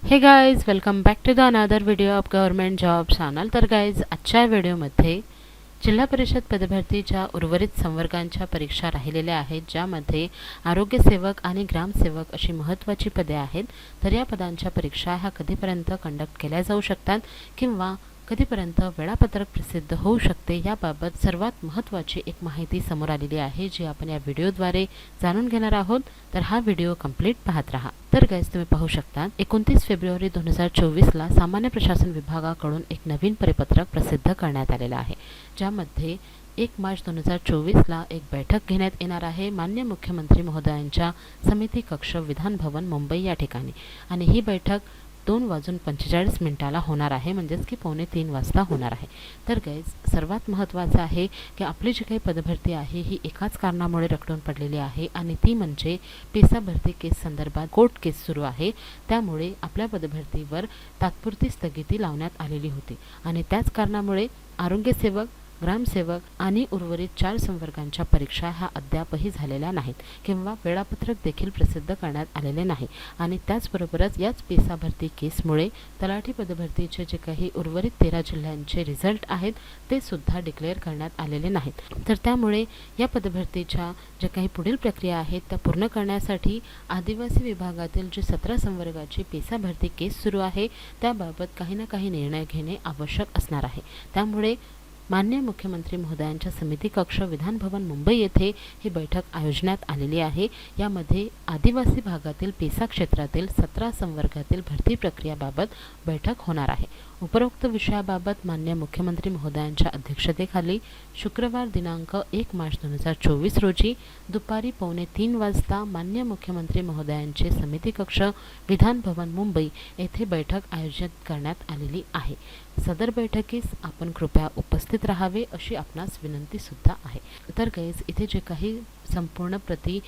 हे guys, welcome back to the another video of government job channel. तर guys, आजच्या व्हिडिओमध्ये जिल्हा परिषद पदभरतीच्या उर्वरित संवर्गांच्या परीक्षा राहिलेल्या आहेत, ज्यामध्ये आरोग्य सेवक आणि ग्रामसेवक अशी महत्त्वाची पदे आहेत। तर या पदांच्या परीक्षा ह्या कधीपर्यंत कंडक्ट केल्या जाऊ शकतात किंवा कधीपर्यंत वेळापत्रक प्रसिद्ध होऊ शकते याबाबत सर्वात महत्त्वाची एक माहिती समोर आलेली आहे, जी आपण या व्हिडिओद्वारे जाणून घेणार आहोत। तर हा व्हिडिओ कंप्लीट पाहत राहा। तर गाइस, तुम्ही पाहू शकता 29 फेब्रुवारी 2024ला सामान्य प्रशासन विभागाकडून एक नवीन परिपत्रक प्रसिद्ध करण्यात आलेलं आहे, ज्यामध्ये 1 मार्च 2024ला एक बैठक घेण्यात येणार आहे माननीय मुख्यमंत्री महोदयांच्या समिती कक्ष विधान भवन मुंबई या ठिकाणी। आणि ही बैठक 2:45 होणार आहे, म्हणजेच की 2:45 वाजता होणार आहे। तर गाइज, सर्वात महत्त्वाचं आहे की आपली जी काही पदभरती आहे ही एकाच कारणामुळे रखडून पडलेली आहे, आणि ती म्हणजे पेसा भरती केस संदर्भात कोर्ट केस सुरू आहे। त्यामुळे आपल्या पदभरतीवर तात्पुरती स्थगिती लावण्यात आलेली होती, आणि त्याच कारणामुळे आरोग्य सेवक, ग्रामसेवक आणि उर्वरित 4 संवर्गांच्या परीक्षा ह्या अद्यापही झालेल्या नाहीत किंवा वेळापत्रक देखील प्रसिद्ध करण्यात आलेले नाही। आणि त्याचबरोबरच याच पेसा भरती केसमुळे तलाठी पदभरतीचे जे काही उर्वरित 13 जिल्ह्यांचे रिझल्ट आहेत ते सुद्धा डिक्लेअर करण्यात आलेले नाहीत। तर त्यामुळे या पदभरतीच्या ज्या काही पुढील प्रक्रिया आहेत त्या पूर्ण करण्यासाठी आदिवासी विभागातील जी 17 संवर्गाची पेसा भरती केस सुरू आहे त्याबाबत काही ना काही निर्णय घेणे आवश्यक असणार आहे। त्यामुळे माननीय मुख्यमंत्री महोदयांच्या समिती कक्ष विधान भवन मुंबई येथे ही बैठक आयोजण्यात आलेली आहे। यामध्ये आदिवासी भागातील पेसा क्षेत्रातील 17 संवर्गातील भरती प्रक्रियाबाबत बैठक होणार आहे। उपरोक्त विषयाबाबत माननीय मुख्यमंत्री महोदयांच्या अध्यक्षतेखाली शुक्रवार दिनांक 1 मार्च 2024 रोजी दुपारी 2:45 वाजता माननीय मुख्यमंत्री महोदयांचे समिती कक्ष विधान भवन मुंबई येथे बैठक आयोजित करण्यात आलेली आहे। सदर बैठकीस आपण कृपया उपस्थित राहावे अशी आपणास विनंती सुद्धा आहे। तर गाइस, इथे जे काही संपूर्ण प्रति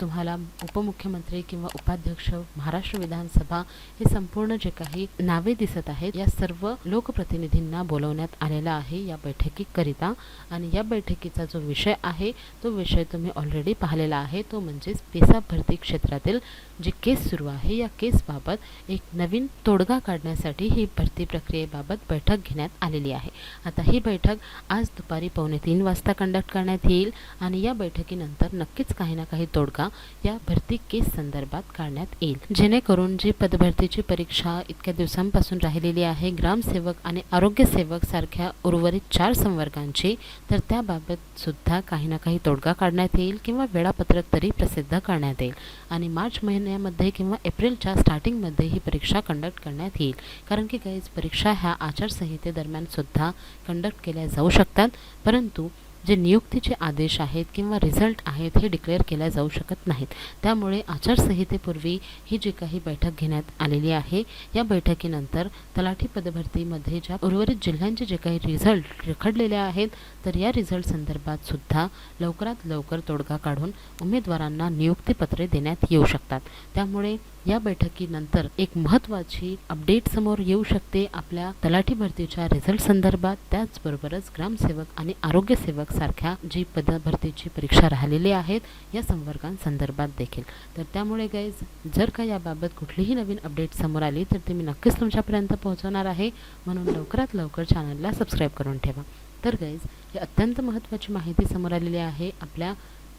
तुम्हाला उपमुख्यमंत्री किंवा उपाध्यक्ष, महाराष्ट्र विधानसभा हे संपूर्ण जे काही नावे दिसत आहेत या सर्व लोकप्रतिनिधींना बोलवण्यात आलेला आहे या बैठकीकरिता। आणि या बैठकीचा जो विषय आहे तो विषय तुम्ही ऑलरेडी पाहिलेला आहे, तो म्हणजेच पेसा भरती क्षेत्रातील जी केस सुरू आहे या केसबाबत एक नवीन तोडगा काढण्यासाठी ही भरती प्रक्रियेबाबत बैठक घेण्यात आलेली आहे। आता ही बैठक आज दुपारी 2:45 वाजता कंडक्ट करण्यात येईल, आणि या बैठकीनंतर नक्कीच काही ना काही तोडगा या भरती केस संदर्भात काढण्यात येईल, जेणेकरून जी पदभरतीची परीक्षा इतक्या दिवसांपासून राहिलेली आहे ग्रामसेवक आणि आरोग्य सेवक सारख्या उर्वरित 4 संवर्गांची, तर त्याबाबत सुद्धा काही ना काही तोडगा काढण्यात येईल किंवा वेळापत्रक तरी प्रसिद्ध करण्यात येईल। आणि मार्च महिन्यामध्ये किंवा एप्रिलच्या स्टार्टिंगमध्ये ही परीक्षा कंडक्ट करण्यात येईल, कारण की गाइस, परीक्षा ह्या आचारसंहितेदरम्यान सुद्धा कंडक्ट केल्या जाऊ शकतात, परंतु जे नियुक्तीचे आदेश आहेत किंवा रिझल्ट आहेत हे डिक्लेअर केल्या जाऊ शकत नाहीत। त्यामुळे आचारसंहितेपूर्वी ही जी काही बैठक घेण्यात आलेली आहे या बैठकीनंतर तलाठी पदभरतीमध्ये ज्या उर्वरित जिल्ह्यांचे जे काही रिझल्ट रखडलेले आहेत तर या रिझल्ट संदर्भात सुद्धा लवकरात लवकर तोडगा काढून उमेदवारांना नियुक्तीपत्रे देण्यात येऊ शकतात। त्यामुळे या बैठकीनंतर एक महत्त्वाची अपडेट समोर येऊ शकते आपल्या तलाठी भरतीच्या रिझल्ट संदर्भात, त्याचबरोबरच ग्रामसेवक आणि आरोग्य सेवक सारख्या जी पदभरतीची परीक्षा राहिलेली आहेत या संवर्गांसंदर्भात देखील। तर त्यामुळे गाइज, जर का याबाबत कुठलीही नवीन अपडेट समोर आली तर ती मी नक्कीच तुमच्यापर्यंत पोहोचवणार आहे, म्हणून लवकरात लवकर चॅनलला सबस्क्राईब करून ठेवा। तर गाइज, ही अत्यंत महत्त्वाची माहिती समोर आलेली आहे आपल्या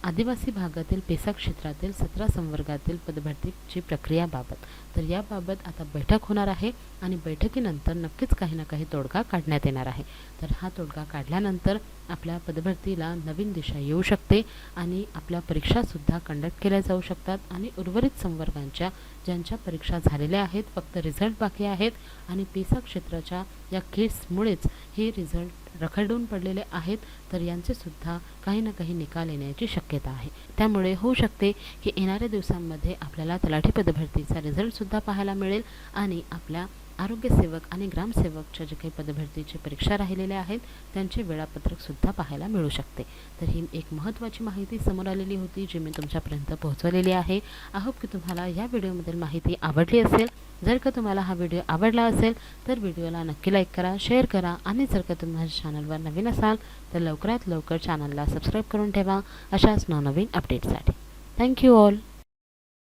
आदिवासी भागातील पेसा क्षेत्रातील 17 संवर्गातील पदभरतीची प्रक्रियाबाबत। तर याबाबत आता बैठक होणार आहे, आणि बैठकीनंतर नक्कीच काही ना काही तोडगा काढण्यात येणार आहे। तर हा तोडगा काढल्यानंतर आपल्या पदभरतीला नवीन दिशा येऊ शकते, आणि आपल्या परीक्षासुद्धा कंडक्ट केल्या जाऊ शकतात, आणि उर्वरित संवर्गांच्या ज्यांच्या परीक्षा झालेल्या आहेत, फक्त रिझल्ट बाकी आहेत, आणि पेसा क्षेत्राच्या या केसमुळेच हे रिझल्ट रखडून पडलेले आहेत, तर यांचे सुद्धा काही ना काही निकाल येण्याची शक्यता आहे। त्यामुळे होऊ शकते की येणाऱ्या दिवसांमध्ये आपल्याला तलाठी पदभरतीचा रिझल्ट सुद्धा पाहायला मिळेल, आणि आपल्या आरोग्य सेवक आणि ग्रामसेवकच्या जे काही पदभरतीची परीक्षा राहिलेल्या आहेत त्यांचे वेळापत्रक सुद्धा पाहायला मिळू शकते। तर ही एक महत्त्वाची माहिती समोर आलेली होती, जी मी तुमच्यापर्यंत पोहोचवलेली आहे। आय होप की तुम्हाला या व्हिडिओमधील माहिती आवडली असेल। जर का तुम्हाला हा व्हिडिओ आवडला असेल तर व्हिडिओला नक्की लाईक करा, शेअर करा, आणि जर का तुम्ही माझ्या चॅनलवर नवीन असाल तर लवकरात लवकर चॅनलला सबस्क्राईब करून ठेवा अशाच नवनवीन अपडेट्ससाठी। Thank you all.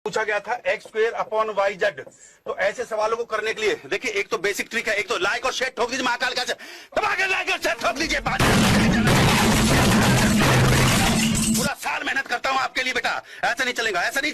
पूछा गया था x square upon y z. तो ऐसे सवालों को करने के लिए देखिए, एक तो बेसिक ट्रिक है, एक तो लाइक और शेयर ठोक दीजिए, महाकाल का दबा के लाइक और शेयर ठोक दीजिए। पूरा साल मेहनत करता हूं आपके लिए बेटा, ऐसा नहीं चलेगा, ऐसा नहीं।